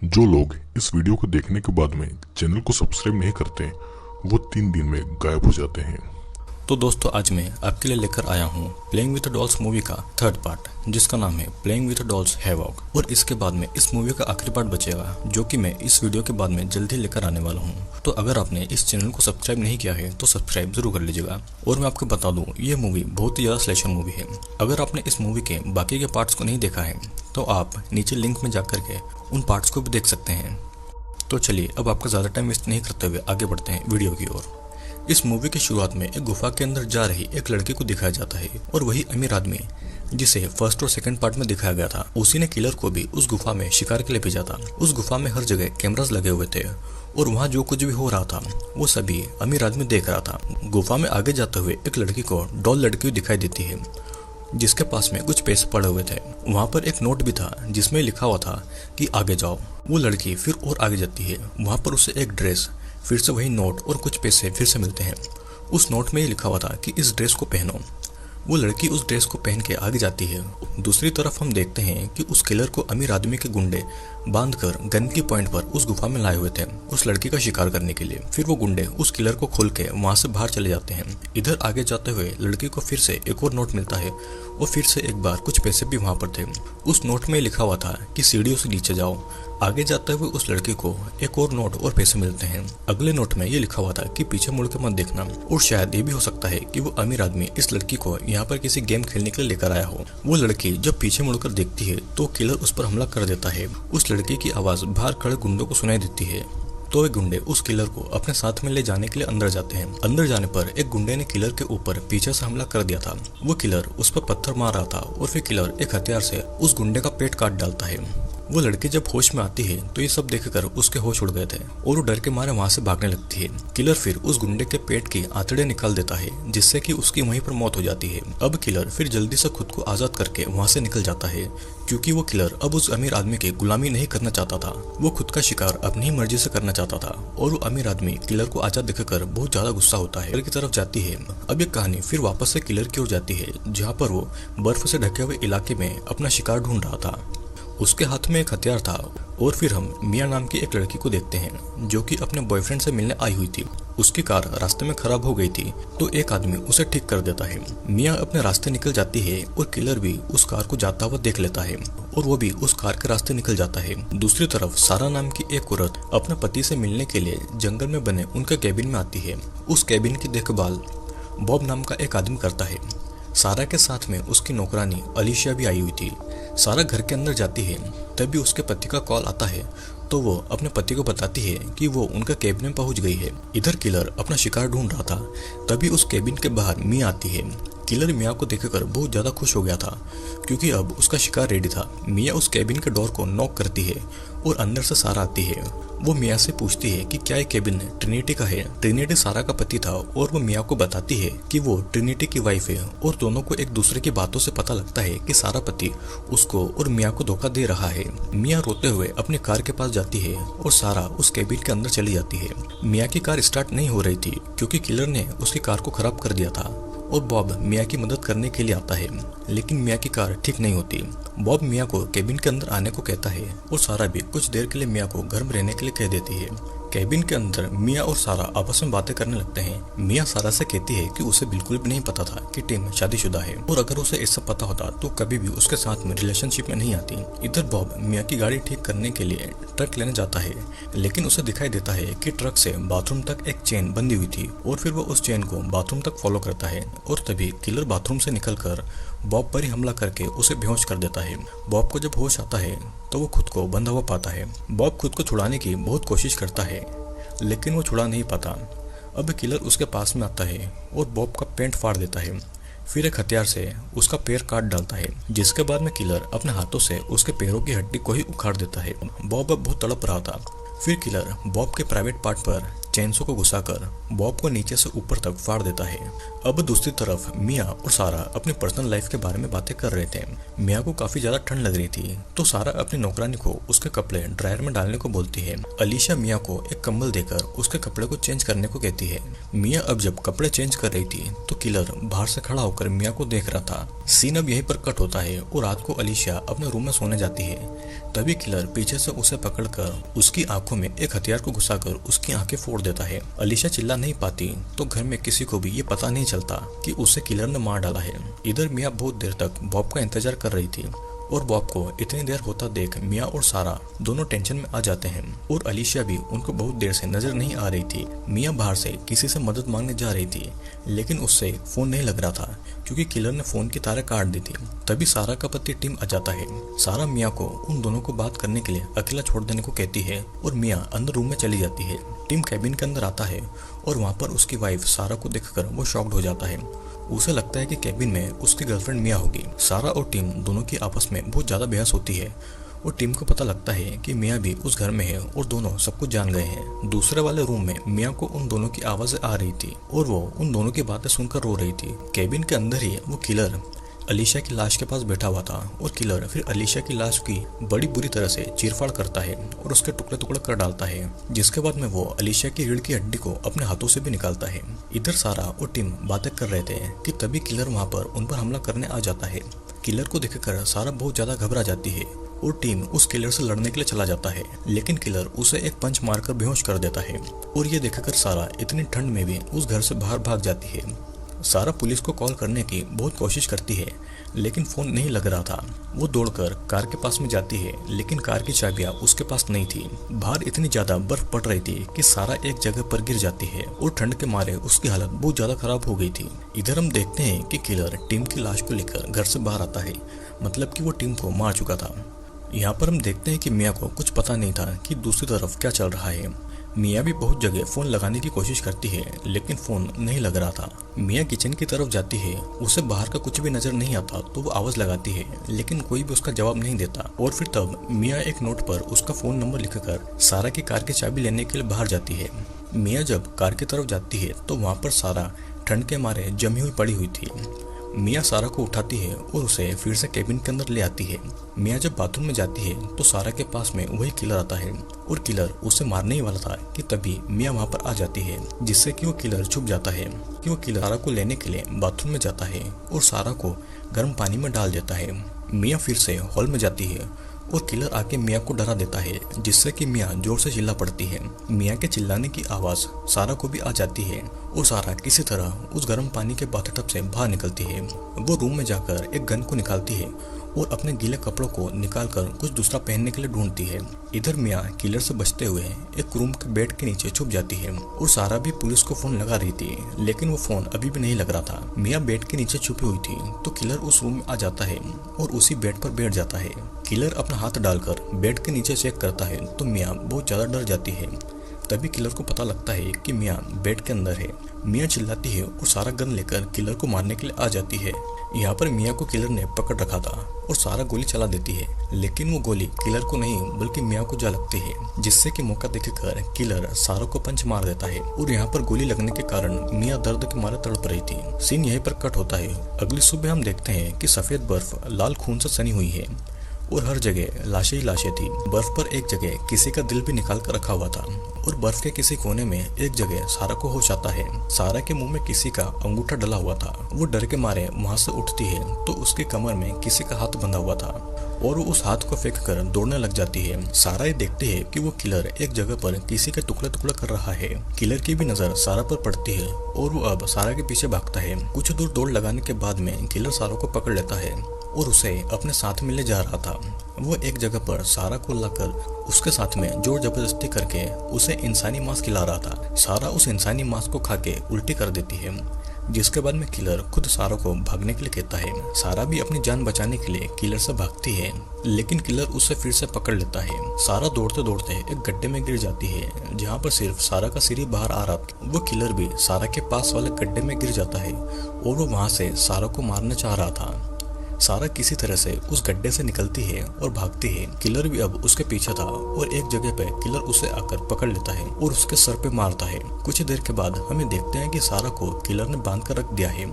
जो लोग इस वीडियो को देखने के बाद में चैनल को सब्सक्राइब नहीं करते वो 3 दिन में गायब हो जाते हैं। तो दोस्तों, आज मैं आपके लिए लेकर आया हूँ प्लेइंग विद डॉल्स मूवी का थर्ड पार्ट, जिसका नाम है प्लेइंग विद डॉल्स हैवॉक। और इसके बाद में इस मूवी का आखिरी पार्ट बचेगा, जो कि मैं इस वीडियो के बाद में जल्दी लेकर आने वाला हूँ। तो अगर आपने इस चैनल को सब्सक्राइब नहीं किया है तो सब्सक्राइब जरूर कर लीजिएगा। और मैं आपको बता दूँ, ये मूवी बहुत ही ज़्यादा स्लेशर मूवी है। अगर आपने इस मूवी के बाकी के पार्ट्स को नहीं देखा है तो आप नीचे लिंक में जाकर के उन पार्ट्स को भी देख सकते हैं। तो चलिए, अब आपका ज़्यादा टाइम वेस्ट नहीं करते हुए आगे बढ़ते हैं वीडियो की ओर। इस मूवी की शुरुआत में एक गुफा के अंदर जा रही एक लड़की को दिखाया जाता है, और वही अमीर आदमी जिसे फर्स्ट और सेकंड पार्ट में दिखाया गया था, उसी ने किलर को भी उस गुफा में शिकार के लिए भेजा था। उस गुफा में हर जगह कैमरास लगे हुए थे और वहाँ जो कुछ भी हो रहा था वो सभी अमीर आदमी देख रहा था। गुफा में आगे जाते हुए एक लड़की को डॉल लड़की दिखाई देती है, जिसके पास में कुछ पैसे पड़े हुए थे। वहाँ पर एक नोट भी था जिसमें लिखा हुआ था कि आगे जाओ। वो लड़की फिर और आगे जाती है, वहाँ पर उसे एक ड्रेस, फिर से वही नोट और कुछ पैसे फिर से मिलते हैं। उस नोट में ये लिखा हुआ था कि इस ड्रेस को पहनो। वो लड़की उस ड्रेस को पहन के आगे जाती है। दूसरी तरफ हम देखते हैं कि उस किलर को अमीर आदमी के गुंडे बांधकर गन की पॉइंट पर उस गुफा में लाए हुए थे उस लड़की का शिकार करने के लिए। फिर वो गुंडे उस किलर को खोल के वहां से बाहर चले जाते हैं। इधर आगे जाते हुए लड़की को फिर से एक और नोट मिलता है और फिर से एक बार कुछ पैसे भी वहां पर थे। उस नोट में लिखा हुआ था कि सीढ़ियों से नीचे जाओ। आगे जाते हुए उस लड़की को एक और नोट और पैसे मिलते हैं। अगले नोट में ये लिखा हुआ था कि पीछे मुड़ के मत देखना। और शायद ये भी हो सकता है कि वो अमीर आदमी इस लड़की को यहाँ पर किसी गेम खेलने के लिए लेकर आया हो। वो लड़की जब पीछे मुड़कर देखती है तो किलर उस पर हमला कर देता है। उस लड़की की आवाज बाहर खड़े गुंडों को सुनाई देती है, तो वे गुंडे उस किलर को अपने साथ में ले जाने के लिए अंदर जाते हैं। अंदर जाने पर एक गुंडे ने किलर के ऊपर पीछे से हमला कर दिया था। वो किलर उस पर पत्थर मार रहा था और फिर किलर एक हथियार से उस गुंडे का पेट काट डालता है। वो लड़की जब होश में आती है तो ये सब देखकर उसके होश उड़ गए थे और वो डर के मारे वहां से भागने लगती है। किलर फिर उस गुंडे के पेट की आंतड़े निकाल देता है, जिससे कि उसकी वहीं पर मौत हो जाती है। अब किलर फिर जल्दी से खुद को आजाद करके वहां से निकल जाता है, क्योंकि वो किलर अब उस अमीर आदमी की गुलामी नहीं करना चाहता था। वो खुद का शिकार अपनी मर्जी से करना चाहता था। और वो अमीर आदमी किलर को आजाद देखकर बहुत ज्यादा गुस्सा होता है, किलर की तरफ जाती है। अब ये कहानी फिर वापस से किलर की ओर जाती है, जहाँ पर वो बर्फ से ढके हुए इलाके में अपना शिकार ढूंढ रहा था। उसके हाथ में एक हथियार था। और फिर हम मिया नाम की एक लड़की को देखते हैं, जो कि अपने बॉयफ्रेंड से मिलने आई हुई थी। उसकी कार रास्ते में खराब हो गई थी, तो एक आदमी उसे ठीक कर देता है। मिया अपने रास्ते निकल जाती है और किलर भी उस कार को जाता हुआ देख लेता है और वो भी उस कार के रास्ते निकल जाता है। दूसरी तरफ सारा नाम की एक औरत अपने पति से मिलने के लिए जंगल में बने उनके कैबिन में आती है। उस कैबिन की देखभाल बॉब नाम का एक आदमी करता है। सारा के साथ में उसकी नौकरानी अलीशिया भी आई हुई थी। सारा घर के अंदर जाती है, तभी उसके पति का कॉल आता है, तो वो अपने पति को बताती है कि वो उनका कैबिन में पहुंच गई है। इधर किलर अपना शिकार ढूंढ रहा था, तभी उस कैबिन के बाहर मिया आती है। किलर मिया को देखकर बहुत ज्यादा खुश हो गया था, क्योंकि अब उसका शिकार रेडी था। मिया उस कैबिन के डोर को नॉक करती है और अंदर से सारा आती है। वो मिया से पूछती है कि क्या ये कैबिन ट्रिनिटी का है। ट्रिनिटी सारा का पति था और वो मिया को बताती है कि वो ट्रिनिटी की वाइफ है। और दोनों को एक दूसरे की बातों से पता लगता है कि सारा पति उसको और मिया को धोखा दे रहा है। मिया रोते हुए अपनी कार के पास जाती है और सारा उस कैबिन के अंदर चली जाती है। मिया की कार स्टार्ट नहीं हो रही थी, क्योंकि किलर ने उसकी कार को खराब कर दिया था। और बॉब मिया की मदद करने के लिए आता है, लेकिन मिया की कार ठीक नहीं होती। बॉब मिया को कैबिन के अंदर आने को कहता है और सारा भी कुछ देर के लिए मिया को घर में रहने के लिए कह देती है। कैबिन के अंदर मिया और सारा आपस में बातें करने लगते हैं। मिया सारा से कहती है कि उसे बिल्कुल भी नहीं पता था कि टिम शादीशुदा है, और अगर उसे ऐसा पता होता तो कभी भी उसके साथ में रिलेशनशिप में नहीं आती। इधर बॉब मिया की गाड़ी ठीक करने के लिए ट्रक लेने जाता है, लेकिन उसे दिखाई देता है कि ट्रक से बाथरूम तक एक चेन बंधी हुई थी, और फिर वो उस चेन को बाथरूम तक फॉलो करता है। और तभी किलर बाथरूम से निकलकर बॉब पर ही हमला करके उसे बेहोश कर देता है। बॉब को जब होश आता है तो वो खुद को बंधा हुआ पाता है। बॉब खुद को छुड़ाने की बहुत कोशिश करता है, लेकिन वो छुड़ा नहीं पाता। अब किलर उसके पास में आता है और बॉब का पेंट फाड़ देता है। फिर एक हथियार से उसका पैर काट डालता है, जिसके बाद में किलर अपने हाथों से उसके पैरों की हड्डी को ही उखाड़ देता है। बॉब अब बहुत तड़प रहा था। फिर किलर बॉब के प्राइवेट पार्ट पर चेनसो को घुसाकर बॉब को नीचे से ऊपर तक फाड़ देता है। अब दूसरी तरफ मिया और सारा अपनी पर्सनल लाइफ के बारे में बातें कर रहे थे। मिया को काफी ज्यादा ठंड लग रही थी तो सारा अपनी नौकरानी को उसके कपड़े ड्रायर में डालने को बोलती है। अलीशा मिया को एक कंबल देकर उसके कपड़े को चेंज करने को कहती है। मिया अब जब कपड़े चेंज कर रही थी तो किलर बाहर से खड़ा होकर मिया को देख रहा था। सीन अब यहीं पर कट होता है और रात को अलीशा अपने रूम में सोने जाती है। तभी किलर पीछे से उसे पकड़कर उसकी आंखों में एक हथियार को घुसाकर उसकी आंखें फोड़ देता है। अलीशा चिल्ला नहीं पाती तो घर में किसी को भी ये पता नहीं चलता कि उसे किलर ने मार डाला है। इधर मिया बहुत देर तक बॉब का इंतजार कर रही थी और बॉब को इतनी देर होता देख मिया और सारा दोनों टेंशन में आ जाते हैं और अलीशा भी उनको बहुत देर से नजर नहीं आ रही थी। मिया बाहर से किसी से मदद मांगने जा रही थी लेकिन उससे फोन नहीं लग रहा था क्योंकि किलर ने फोन की तारें काट दी थी। तभी सारा का पति टिम आ जाता है। सारा मिया को उन दोनों को बात करने के लिए अकेला छोड़ देने को कहती है और मिया अंदर रूम में चली जाती है। टिम कैबिन के अंदर आता है और वहाँ पर उसकी वाइफ सारा को देखकर वो शॉक्ड हो जाता है। उसे लगता है कि कैबिन में उसकी गर्लफ्रेंड मिया होगी। सारा और टिम दोनों की आपस में बहुत ज्यादा बहस होती है और टिम को पता लगता है कि मिया भी उस घर में है और दोनों सब कुछ जान गए हैं। दूसरे वाले रूम में मिया को उन दोनों की आवाजें आ रही थी और वो उन दोनों की बातें सुनकर रो रही थी। कैबिन के अंदर ही वो किलर अलीशा की लाश के पास बैठा हुआ था और किलर फिर अलीशा की लाश की बड़ी बुरी तरह से चीरफाड़ करता है और उसके टुकड़े टुकड़े कर डालता है, जिसके बाद में वो अलीशा की रीढ़ की हड्डी को अपने हाथों से भी निकालता है। इधर सारा और टिम बातें कर रहे थे कि तभी किलर वहाँ पर उन पर हमला करने आ जाता है। किलर को देखकर सारा बहुत ज्यादा घबरा जाती है और टीम उस किलर से लड़ने के लिए चला जाता है लेकिन किलर उसे एक पंच मारकर बेहोश कर देता है और ये देखकर सारा इतनी ठंड में भी उस घर से बाहर भाग जाती है। सारा पुलिस को कॉल करने की बहुत कोशिश करती है लेकिन फोन नहीं लग रहा था। वो दौड़कर कार के पास में जाती है लेकिन कार की चाबियां उसके पास नहीं थी। बाहर इतनी ज्यादा बर्फ पड़ रही थी कि सारा एक जगह पर गिर जाती है और ठंड के मारे उसकी हालत बहुत ज्यादा खराब हो गई थी। इधर हम देखते हैं कि किलर टीम की लाश को लेकर घर से बाहर आता है, मतलब कि वो टीम को मार चुका था। यहाँ पर हम देखते हैं कि मिया को कुछ पता नहीं था कि दूसरी तरफ क्या चल रहा है। मिया भी बहुत जगह फोन लगाने की कोशिश करती है लेकिन फोन नहीं लग रहा था। मिया किचन की तरफ जाती है, उसे बाहर का कुछ भी नजर नहीं आता तो वो आवाज लगाती है लेकिन कोई भी उसका जवाब नहीं देता। और फिर तब मिया एक नोट पर उसका फोन नंबर लिखकर सारा की कार की चाबी लेने के लिए बाहर जाती है। मिया जब कार की तरफ जाती है तो वहाँ पर सारा ठंड के मारे जमी हुई पड़ी हुई थी। मिया सारा को उठाती है और उसे फिर से केबिन के अंदर ले आती है। मिया जब बाथरूम में जाती है तो सारा के पास में वही किलर आता है और किलर उसे मारने ही वाला था कि तभी मिया वहाँ पर आ जाती है, जिससे कि वो किलर छुप जाता है कि वो किलर सारा को लेने के लिए बाथरूम में जाता है और सारा को गर्म पानी में डाल देता है। मिया फिर से हॉल में जाती है और किलर आके मिया को डरा देता है, जिससे कि मिया जोर से चिल्ला पड़ती है। मिया के चिल्लाने की आवाज सारा को भी आ जाती है और सारा किसी तरह उस गर्म पानी के बाथटब से बाहर निकलती है। वो रूम में जाकर एक गन को निकालती है और अपने गीले कपड़ों को निकालकर कुछ दूसरा पहनने के लिए ढूंढती है। इधर मिया किलर से बचते हुए एक रूम के बेड के नीचे छुप जाती है और सारा भी पुलिस को फोन लगा रही थी लेकिन वो फोन अभी भी नहीं लग रहा था। मिया बेड के नीचे छुपी हुई थी तो किलर उस रूम में आ जाता है और उसी बेड पर बैठ जाता है। किलर अपना हाथ डालकर बेड के नीचे चेक करता है तो मिया बहुत ज्यादा डर जाती है। तभी किलर को पता लगता है कि मिया बेड के अंदर है। मिया चिल्लाती है और सारा गन लेकर किलर को मारने के लिए आ जाती है। यहाँ पर मिया को किलर ने पकड़ रखा था और सारा गोली चला देती है लेकिन वो गोली किलर को नहीं बल्कि मिया को जा लगती है, जिससे कि मौका देखकर किलर सारा को पंच मार देता है और यहाँ पर गोली लगने के कारण मिया दर्द के मारे तड़प रही थी। सीन यहीं पर कट होता है। अगली सुबह हम देखते हैं कि सफेद बर्फ लाल खून से सनी हुई है और हर जगह लाशें ही लाशें थी। बर्फ पर एक जगह किसी का दिल भी निकाल कर रखा हुआ था और बर्फ के किसी कोने में एक जगह सारा को होश आता है। सारा के मुंह में किसी का अंगूठा डला हुआ था। वो डर के मारे वहां से उठती है तो उसके कमर में किसी का हाथ बंधा हुआ था और वो उस हाथ को फेंक कर दौड़ने लग जाती है। सारा ये देखती है कि वो किलर एक जगह पर किसी के टुकड़े टुकड़े कर रहा है। किलर की भी नजर सारा पर पड़ती है और वो अब सारा के पीछे भागता है। कुछ दूर दौड़ लगाने के बाद में किलर सारा को पकड़ लेता है और उसे अपने साथ में ले जा रहा था। वो एक जगह पर सारा को लाकर उसके साथ में जोर जबरदस्ती करके उसे इंसानी मांस खिला रहा था। सारा उस इंसानी मांस को खा के उल्टी कर देती है, जिसके बाद में किलर खुद सारा को भागने के लिए कहता है। सारा भी अपनी जान बचाने के लिए किलर से भागती है लेकिन किलर उसे फिर से पकड़ लेता है। सारा दौड़ते दौड़ते एक गड्ढे में गिर जाती है जहाँ पर सिर्फ सारा का सिर ही बाहर आ रहा था। वो किलर भी सारा के पास वाले गड्ढे में गिर जाता है और वो वहाँ से सारा को मारना चाह रहा था। सारा किसी तरह से उस गड्ढे से निकलती है और भागती है। किलर भी अब उसके पीछे था और एक जगह पे किलर उसे आकर पकड़ लेता है और उसके सर पे मारता है। कुछ ही देर के बाद हमें देखते हैं कि सारा को किलर ने बांध कर रख दिया है।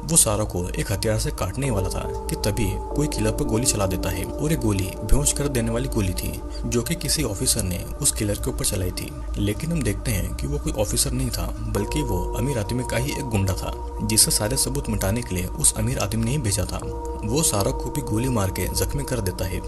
वो सारा को एक हथियार से काटने वाला था कि तभी कोई किलर पर गोली चला देता है और ये गोली बेहोश कर देने वाली गोली थी जो कि किसी ऑफिसर ने उस किलर के ऊपर चलाई थी। लेकिन हम देखते हैं कि वो कोई ऑफिसर नहीं था बल्कि वो अमीर आदमी का ही एक गुंडा था जिसे सारे सबूत मिटाने के लिए उस अमीर आदमी ने ही भेजा था। वो सारा को भी गोली मार के जख्मी कर देता है,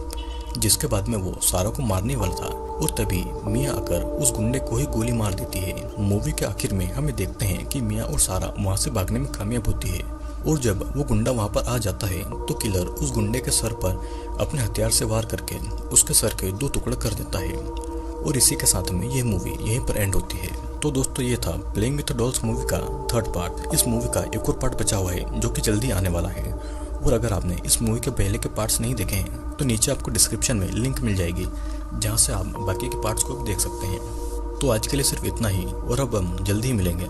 जिसके बाद में वो सारा को मारने वाला था और तभी मिया आकर उस गुंडे को ही गोली मार देती है। मूवी के आखिर में हमें देखते हैं कि मिया और सारा वहाँ से भागने में कामयाब होती है और जब वो गुंडा वहाँ पर आ जाता है तो किलर उस गुंडे के सर पर अपने हथियार से वार करके उसके सर के 2 टुकड़े कर देता है और इसी के साथ में ये मूवी यहीं पर एंड होती है। तो दोस्तों ये था playing with the dolls movie का 3rd पार्ट। इस मूवी का एक और पार्ट बचा हुआ है जो कि जल्दी आने वाला है और अगर आपने इस मूवी के पहले के पार्ट्स नहीं देखे हैं तो नीचे आपको डिस्क्रिप्शन में लिंक मिल जाएगी जहाँ से आप बाकी के पार्ट्स को भी देख सकते हैं। तो आज के लिए सिर्फ इतना ही और अब हम जल्दी ही मिलेंगे।